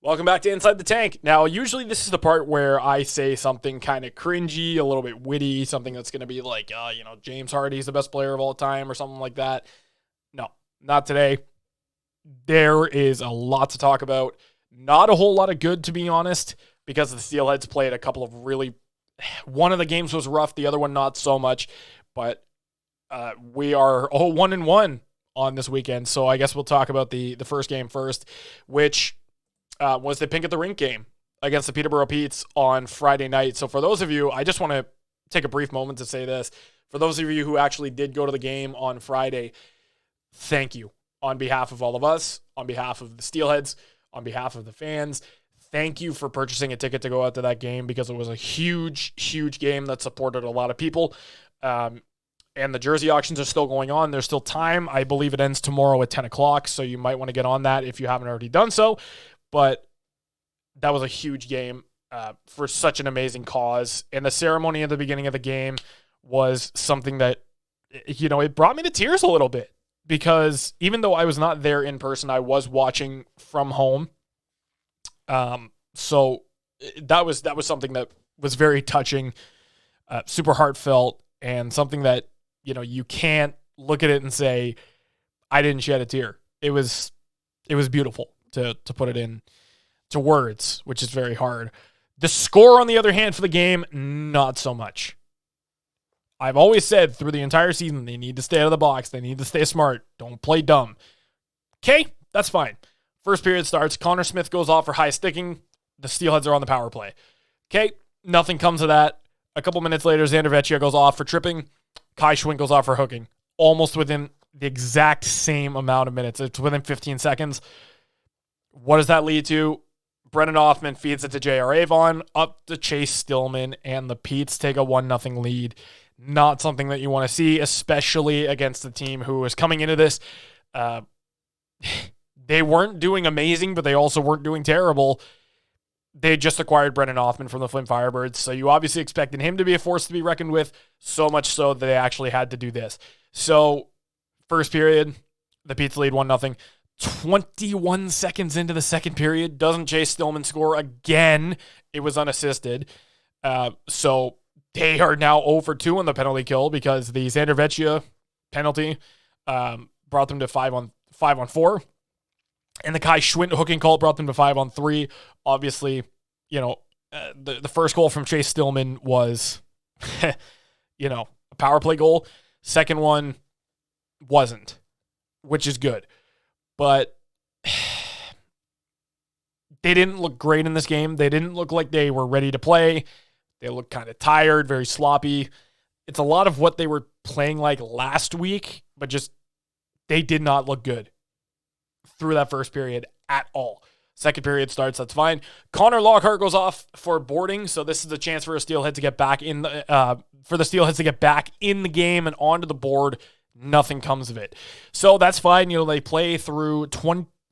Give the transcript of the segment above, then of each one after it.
Welcome back to Inside the Tank. Now, usually this is the part where I say something kind of cringy, a little bit witty, something that's going to be like, James Hardy's the best player of all time or something like that. No, not today. There is a lot to talk about. Not a whole lot of good, to be honest, because the Steelheads played a couple of really... One of the games was rough, the other one not so much, but we are 1-1 on this weekend, so I guess we'll talk about the first game first, which... was the Pink at the Rink game against the Peterborough Petes on Friday night. So for those of you, I just want to take a brief moment to say this. For those of you who actually did go to the game on Friday, thank you on behalf of all of us, on behalf of the Steelheads, on behalf of the fans. Thank you for purchasing a ticket to go out to that game because it was a huge, huge game that supported a lot of people. And the jersey auctions are still going on. There's still time. I believe it ends tomorrow at 10 o'clock, so you might want to get on that if you haven't already done so. But that was a huge game for such an amazing cause. And the ceremony at the beginning of the game was something that, it brought me to tears a little bit. Because even though I was not there in person, I was watching from home. So that was something that was very touching, super heartfelt, and something that, you can't look at it and say, I didn't shed a tear. It was beautiful. To put it in to words, which is very hard. The score, on the other hand, for the game, not so much. I've always said through the entire season, they need to stay out of the box. They need to stay smart. Don't play dumb. Okay, that's fine. First period starts. Connor Smith goes off for high sticking. The Steelheads are on the power play. Okay, nothing comes of that. A couple minutes later, Xander Vecchia goes off for tripping. Kai Schwint goes off for hooking. Almost within the exact same amount of minutes. It's within 15 seconds. What does that lead to? Brennan Hoffman feeds it to J.R. Avon, up to Chase Stillman, and the Petes take a 1-0 lead. Not something that you want to see, especially against a team who is coming into this. They weren't doing amazing, but they also weren't doing terrible. They just acquired Brennan Hoffman from the Flint Firebirds, so you obviously expected him to be a force to be reckoned with, so much so that they actually had to do this. So, first period, the Petes lead 1-0. 21 seconds into the second period, doesn't Chase Stillman score again? It was unassisted. So they are now 0 for 2 on the penalty kill because the Xander Vecchia penalty brought them to 5 on 4. And the Kai Schwint hooking call brought them to 5 on 3. Obviously, the first goal from Chase Stillman was, a power play goal. Second one wasn't, which is good. But they didn't look great in this game. They didn't look like they were ready to play. They looked kind of tired, very sloppy. It's a lot of what they were playing like last week, but just they did not look good through that first period at all. Second period starts, that's fine. Connor Lockhart goes off for boarding, so this is a chance for a Steelhead to get back in the Steelheads to get back in the game and onto the board. Nothing comes of it. So that's fine. They play through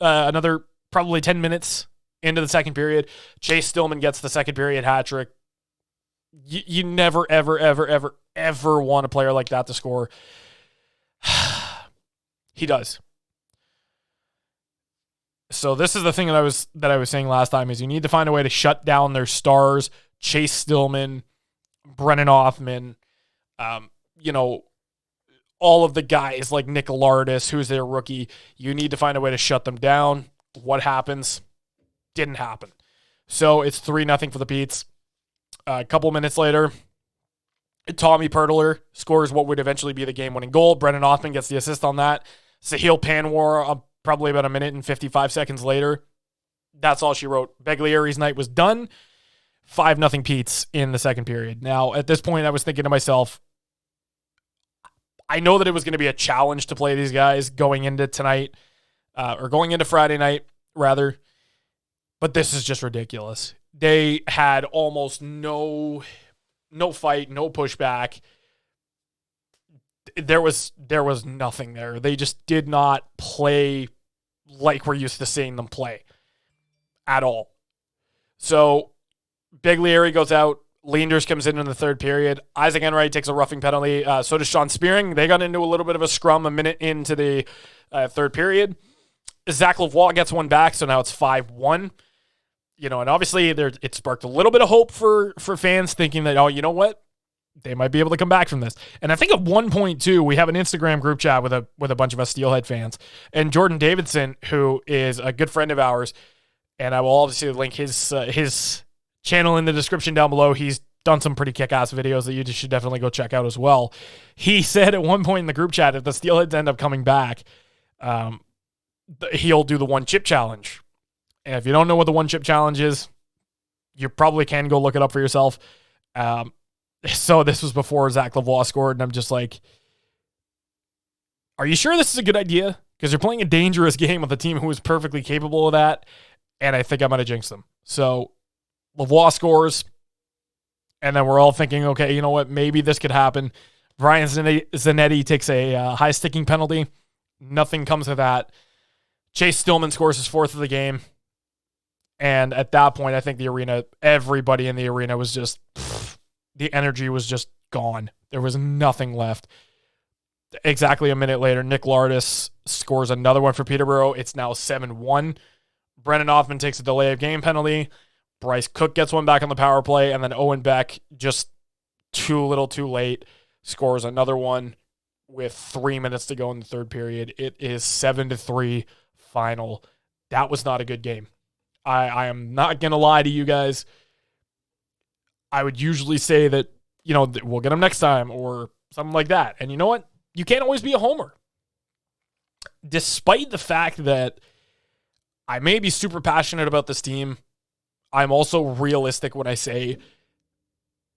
another probably 10 minutes into the second period. Chase Stillman gets the second period hat trick. You never, ever, ever, ever, ever want a player like that to score. He does. So this is the thing that I was saying last time is you need to find a way to shut down their stars. Chase Stillman, Brennan Hoffman, all of the guys like Nick Lardis, who's their rookie. You need to find a way to shut them down. What happens? Didn't happen. So it's 3-0 for the Petes. A couple minutes later, Tommy Pertler scores what would eventually be the game-winning goal. Brennan Hoffman gets the assist on that. Sahil Panwar, probably about a minute and 55 seconds later. That's all she wrote. Beglieri's night was done. 5-0 Petes in the second period. Now, at this point, I was thinking to myself, I know that it was going to be a challenge to play these guys going into tonight, or going into Friday night, rather. But this is just ridiculous. They had almost no fight, no pushback. There was nothing there. They just did not play like we're used to seeing them play at all. So Beglieri goes out. Leanders comes in the third period. Isaac Enright takes a roughing penalty. So does Sean Spearing. They got into a little bit of a scrum a minute into the third period. Zach Lavoie gets one back, so now it's 5-1. And obviously it sparked a little bit of hope for fans thinking that, oh, you know what? They might be able to come back from this. And I think at one point too, we have an Instagram group chat with a bunch of us Steelhead fans, and Jordan Davidson, who is a good friend of ours, and I will obviously link his channel in the description down below. He's done some pretty kick-ass videos that you should definitely go check out as well. He said at one point in the group chat, if the Steelheads end up coming back, he'll do the one chip challenge. And if you don't know what the one chip challenge is, you probably can go look it up for yourself. So this was before Zach Lavoie scored, and I'm just like, are you sure this is a good idea? Because you're playing a dangerous game with a team who is perfectly capable of that, and I think I'm going to jinx them. So Lavoie scores, and then we're all thinking, okay, you know what? Maybe this could happen. Brian Zanetti takes a high-sticking penalty. Nothing comes of that. Chase Stillman scores his 4th of the game. And at that point, I think everybody in the arena was just, the energy was just gone. There was nothing left. Exactly a minute later, Nick Lardis scores another one for Peterborough. It's now 7-1. Brennan Hoffman takes a delay of game penalty. Bryce Cook gets one back on the power play, and then Owen Beck, just too little too late, scores another one with 3 minutes to go in the third period. It is 7-3 final. That was not a good game. I am not going to lie to you guys. I would usually say that, we'll get them next time or something like that. And you know what? You can't always be a homer. Despite the fact that I may be super passionate about this team, I'm also realistic when I say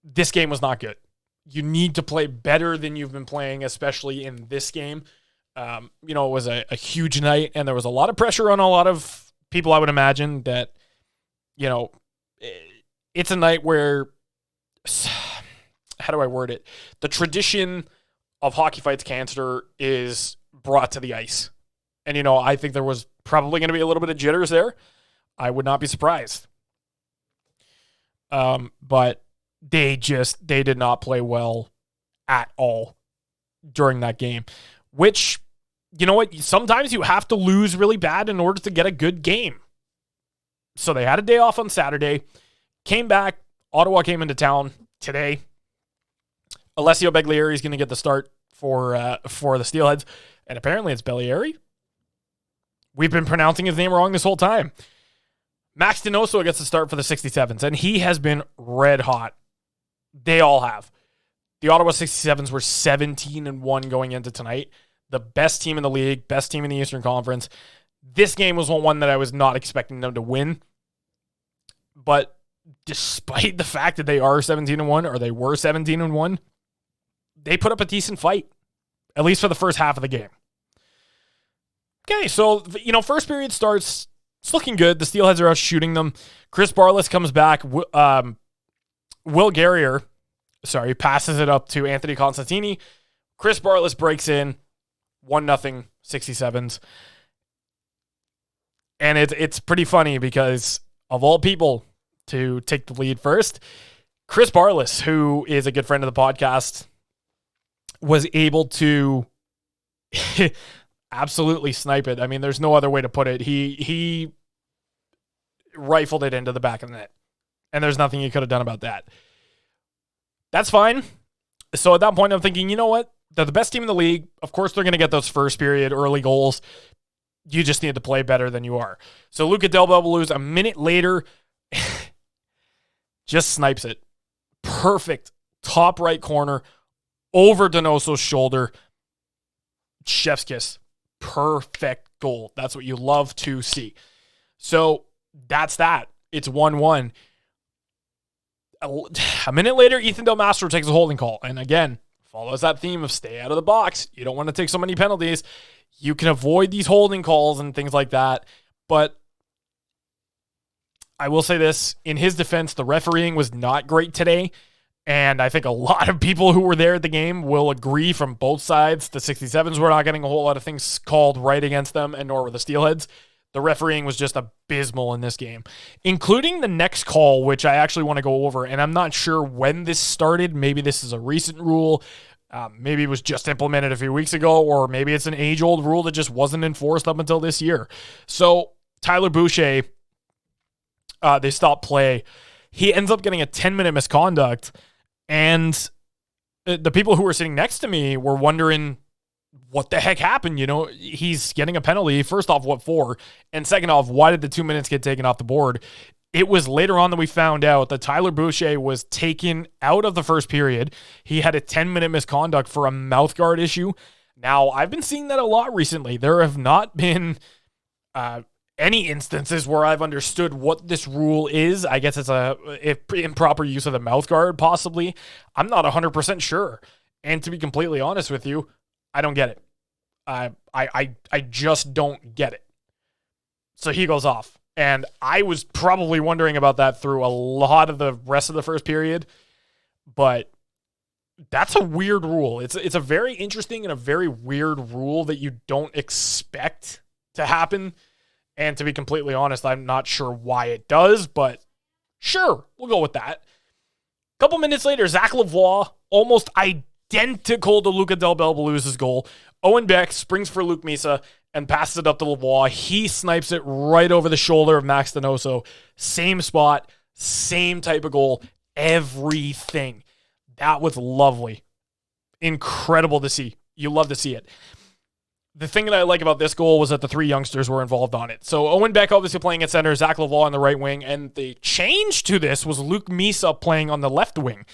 this game was not good. You need to play better than you've been playing, especially in this game. It was a huge night, and there was a lot of pressure on a lot of people, I would imagine, that, it's a night where, how do I word it? The tradition of Hockey Fights Cancer is brought to the ice. And, I think there was probably going to be a little bit of jitters there. I would not be surprised. But they did not play well at all during that game, which, you know what? Sometimes you have to lose really bad in order to get a good game. So they had a day off on Saturday, came back. Ottawa came into town today. Alessio Beglieri is going to get the start for the Steelheads, and apparently it's Bellieri. We've been pronouncing his name wrong this whole time. Max Donoso gets the start for the 67s, and he has been red hot. They all have. The Ottawa 67s were 17-1 going into tonight. The best team in the league, best team in the Eastern Conference. This game was one that I was not expecting them to win. But despite the fact that they are 17-1, or they were 17-1, they put up a decent fight, at least for the first half of the game. Okay, so, first period starts. It's looking good. The Steelheads are out shooting them. Chris Barlas comes back. Will Guerrier, passes it up to Anthony Constantini. Chris Barlas breaks in. 1-0, 67s. And it's pretty funny because, of all people to take the lead first, Chris Barlas, who is a good friend of the podcast, was able to absolutely snipe it. I mean, there's no other way to put it. He rifled it into the back of the net, and there's nothing he could have done about that. That's fine. So at that point, I'm thinking, you know what? They're the best team in the league. Of course, they're going to get those first period early goals. You just need to play better than you are. So Luca Del Belbaluz, a minute later, just snipes it. Perfect. Top right corner. Over Donoso's shoulder. Chef's kiss. Perfect goal. That's what you love to see. So that's that. It's 1-1. A minute later, Ethan Del Mastro takes a holding call. And again, follows that theme of stay out of the box. You don't want to take so many penalties. You can avoid these holding calls and things like that. But I will say this, in his defense, the refereeing was not great today. And I think a lot of people who were there at the game will agree from both sides. The 67s were not getting a whole lot of things called right against them, and nor were the Steelheads. The refereeing was just abysmal in this game, including the next call, which I actually want to go over. And I'm not sure when this started. Maybe this is a recent rule. Maybe it was just implemented a few weeks ago, or maybe it's an age-old rule that just wasn't enforced up until this year. So Tyler Boucher They stop play. He ends up getting a 10-minute misconduct, and the people who were sitting next to me were wondering what the heck happened. He's getting a penalty. First off, what for? And second off, why did the 2 minutes get taken off the board? It was later on that we found out that Tyler Boucher was taken out of the first period. He had a 10-minute misconduct for a mouth guard issue. Now, I've been seeing that a lot recently. There have not been any instances where I've understood what this rule is. I guess it's improper use of the mouth guard, possibly. I'm not 100% sure. And to be completely honest with you, I don't get it. I just don't get it. So he goes off. And I was probably wondering about that through a lot of the rest of the first period. But that's a weird rule. It's a very interesting and a very weird rule that you don't expect to happen. And to be completely honest, I'm not sure why it does, but sure, we'll go with that. A couple minutes later, Zach Lavoie, almost identical to Luca Del Belbelou's goal. Owen Beck springs for Luke Misa and passes it up to Lavoie. He snipes it right over the shoulder of Max Donoso. Same spot, same type of goal, everything. That was lovely. Incredible to see. You love to see it. The thing that I like about this goal was that the three youngsters were involved on it. So Owen Beck obviously playing at center, Zach Lavoie on the right wing, and the change to this was Luke Misa playing on the left wing.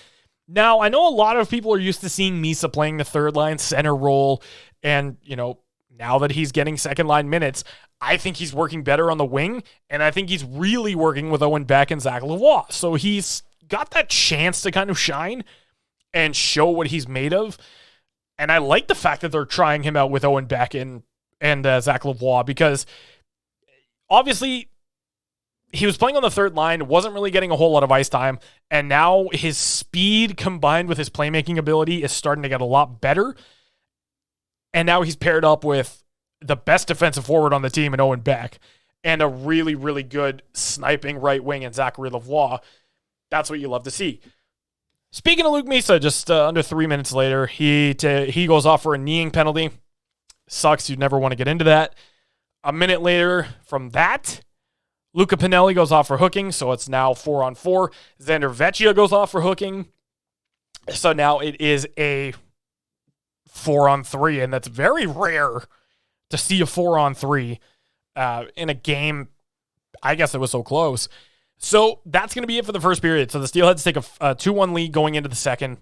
Now, I know a lot of people are used to seeing Misa playing the third line center role, and, now that he's getting second line minutes, I think he's working better on the wing, and I think he's really working with Owen Beck and Zach Lavoie. So he's got that chance to kind of shine and show what he's made of. And I like the fact that they're trying him out with Owen Beck and Zach Lavoie, because obviously he was playing on the third line, wasn't really getting a whole lot of ice time, and now his speed combined with his playmaking ability is starting to get a lot better. And now he's paired up with the best defensive forward on the team in Owen Beck and a really, really good sniping right wing in Zachary Lavoie. That's what you love to see. Speaking of Luke Misa, just under 3 minutes later, he goes off for a kneeing penalty. Sucks. You'd never want to get into that. A minute later from that, Luca Pinelli goes off for hooking, so it's now 4-on-4. Xander Vecchia goes off for hooking. So now it is a 4-on-3, and that's very rare to see a 4-on-3 in a game. I guess it was so close. So that's going to be it for the first period. So the Steelheads take a 2-1 lead going into the second.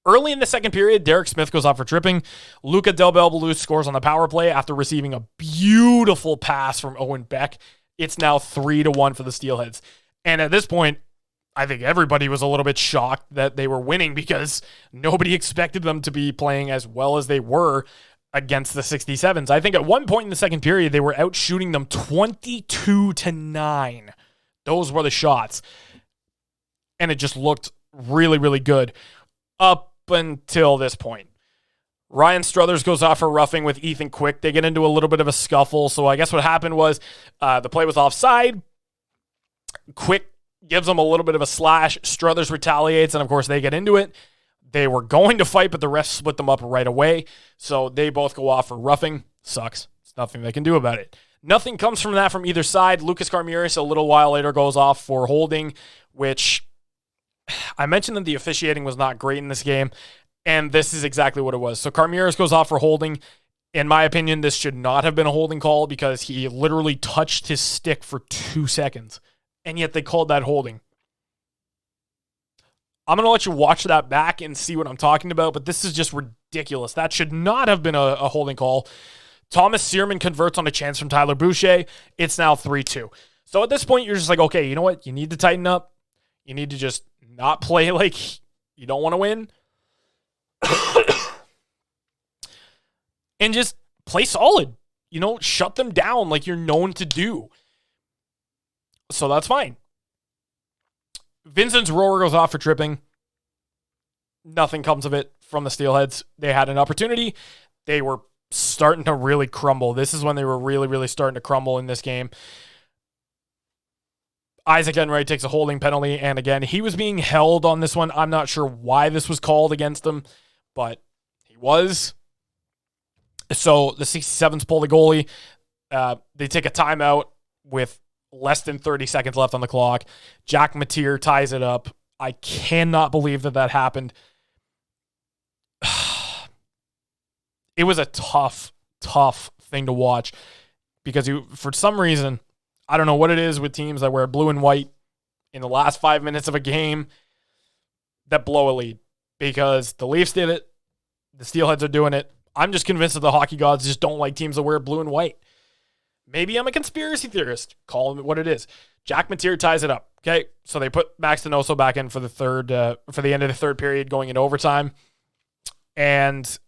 Early in the second period, Derek Smith goes off for tripping. Luca Del Belbelou scores on the power play after receiving a beautiful pass from Owen Beck. It's now 3-1 for the Steelheads. And at this point, I think everybody was a little bit shocked that they were winning, because nobody expected them to be playing as well as they were against the 67s. I think at one point in the second period, they were out shooting them 22-9. Those were the shots. And it just looked really, really good up until this point. Ryan Struthers goes off for roughing with Ethan Quick. They get into a little bit of a scuffle. So I guess what happened was the play was offside. Quick gives them a little bit of a slash. Struthers retaliates, and of course they get into it. They were going to fight, but the refs split them up right away. So they both go off for roughing. Sucks. There's nothing they can do about it. Nothing comes from that from either side. Lucas Carmiris a little while later goes off for holding, which I mentioned that the officiating was not great in this game, and this is exactly what it was. So Carmiris goes off for holding. In my opinion, this should not have been a holding call, because he literally touched his stick for 2 seconds, and yet they called that holding. I'm going to let you watch that back and see what I'm talking about, but this is just ridiculous. That should not have been a holding call. Thomas Searman converts on a chance from Tyler Boucher. It's now 3-2. So at this point, you're just like, okay, you know what? You need to tighten up. You need to just not play like you don't want to win. And just play solid. Shut them down like you're known to do. So that's fine. Vincent's rower goes off for tripping. Nothing comes of it from the Steelheads. They had an opportunity. They were starting to really crumble. This is when they were really, really starting to crumble in this game. Isaac Enright takes a holding penalty, and again, he was being held on this one. I'm not sure why this was called against him, but he was. So the 67s pull the goalie. They take a timeout with less than 30 seconds left on the clock. Jack Mateer ties it up. I cannot believe that happened. It was a tough thing to watch because for some reason, I don't know what it is with teams that wear blue and white in the last 5 minutes of a game that blow a lead, because the Leafs did it. The Steelheads are doing it. I'm just convinced that the hockey gods just don't like teams that wear blue and white. Maybe I'm a conspiracy theorist. Call it what it is. Jack Mateer ties it up. Okay, so they put Max Donoso back in for the end of the third period, going into overtime. And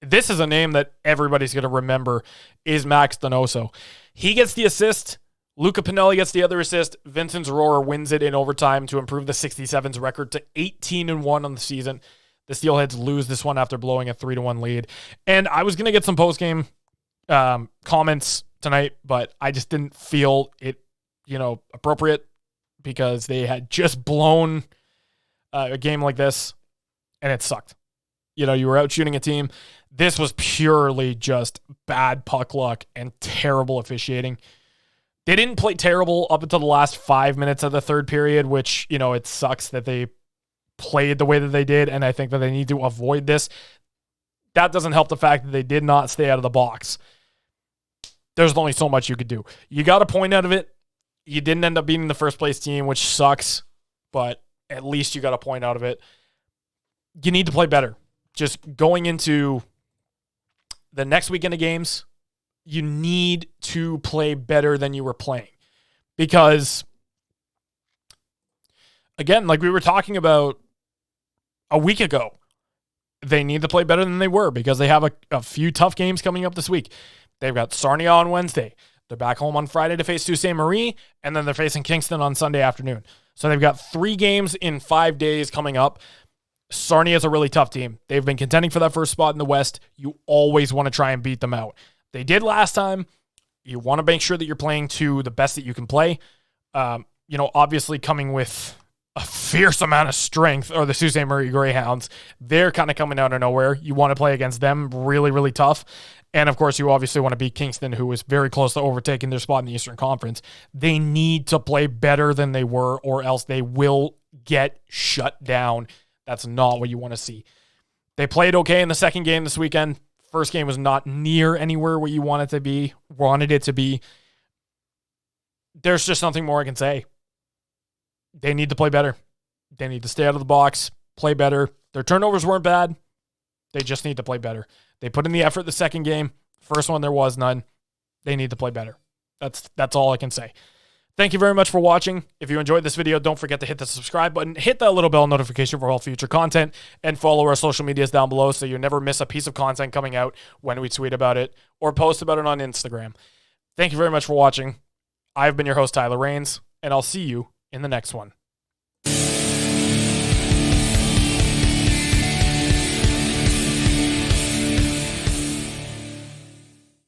this is a name that everybody's going to remember, is Max Donoso. He gets the assist. Luca Pinelli gets the other assist. Vincent Zerora wins it in overtime to improve the 67's record to 18-1 on the season. The Steelheads lose this one after blowing a 3-1 lead. And I was going to get some post-game comments tonight, but I just didn't feel it, appropriate, because they had just blown a game like this, and it sucked. You were out shooting a team. This was purely just bad puck luck and terrible officiating. They didn't play terrible up until the last 5 minutes of the third period, which, it sucks that they played the way that they did, and I think that they need to avoid this. That doesn't help the fact that they did not stay out of the box. There's only so much you could do. You got a point out of it. You didn't end up beating the first place team, which sucks, but at least you got a point out of it. You need to play better. Just going into the next weekend of games, you need to play better than you were playing. Because, again, like we were talking about a week ago, they need to play better than they were, because they have a few tough games coming up this week. They've got Sarnia on Wednesday. They're back home on Friday to face Sault Ste. Marie, and then they're facing Kingston on Sunday afternoon. So they've got 3 games in 5 days coming up. Sarnia is a really tough team. They've been contending for that first spot in the West. You always want to try and beat them out. They did last time. You want to make sure that you're playing to the best that you can play. Obviously coming with a fierce amount of strength, or the Sault Ste. Marie Greyhounds. They're kind of coming out of nowhere. You want to play against them really, really tough. And, of course, you obviously want to beat Kingston, who is very close to overtaking their spot in the Eastern Conference. They need to play better than they were, or else they will get shut down. That's not what you want to see. They played okay in the second game this weekend. First game was not near anywhere what you wanted it to be. There's just nothing more I can say. They need to play better. They need to stay out of the box, play better. Their turnovers weren't bad. They just need to play better. They put in the effort the second game. First one, there was none. They need to play better. That's all I can say. Thank you very much for watching. If you enjoyed this video, don't forget to hit the subscribe button, hit that little bell notification for all future content, and follow our social medias down below so you never miss a piece of content coming out when we tweet about it or post about it on Instagram. Thank you very much for watching. I've been your host, Tyler Rains, and I'll see you in the next one.